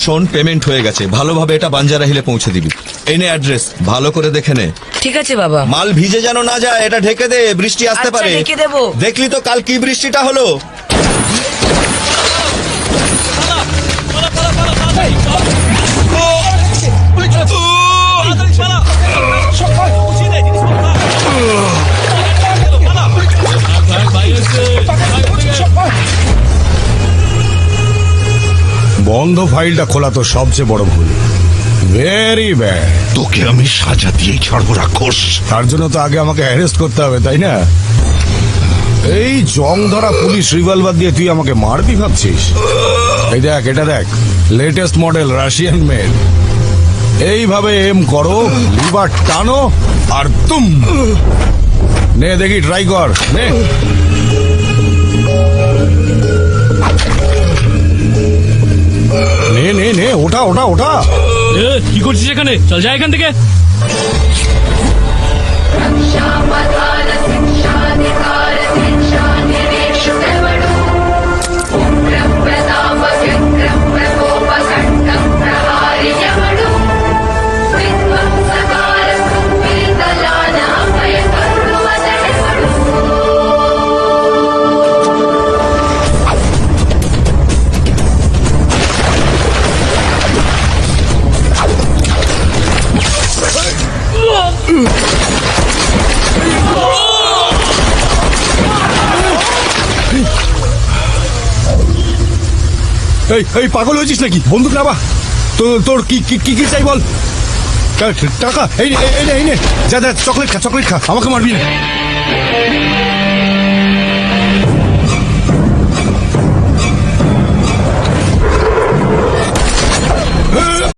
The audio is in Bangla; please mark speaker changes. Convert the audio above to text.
Speaker 1: শোন, পেমেন্ট হয়ে গেছে, ভালোভাবে এটা বাঞ্জারা হিলে পৌঁছে দিবি। এই নে অ্যাড্রেস, ভালো করে দেখে নে।
Speaker 2: ঠিক আছে বাবা।
Speaker 1: মাল ভিজে যেন না যায়, এটা ঢেকে দে, বৃষ্টি আসতে
Speaker 2: আচ্ছা,
Speaker 1: পারে।
Speaker 2: ঢেকে দেবো।
Speaker 1: দেখলি তো কাল কি বৃষ্টিটা হলো।
Speaker 3: বন্ধ ফাইলটা খোলা তো সবচেয়ে বড় ভুল। Very bad.
Speaker 4: তোকে আমি সাজা দিয়েই ছাড়বো রাক্ষস।
Speaker 3: তার জন্য তো আগে আমাকে অ্যারেস্ট করতে হবে, তাই না? এই জং ধরা পুলিশ রিভলভার দিয়ে তুই আমাকে মারবি ভাবছিস? এই দেখ, এটা দেখ, লেটেস্ট মডেল রাশিয়ান মেড। এইভাবে এম করো, লিভার টানো আর তুম। নে দেখি, ট্রাই কর, নে। নে নে নে, ওটা ওটা ওটা।
Speaker 5: কি করছিস এখানে? চল যা এখান থেকে।
Speaker 3: এই পাগল হয়েছিস নাকি? বন্দুক নাবা। তোর কি কি কি চাই বল? টাকা? এই নে, যা চকলেট খা, আমাকে মারবি না।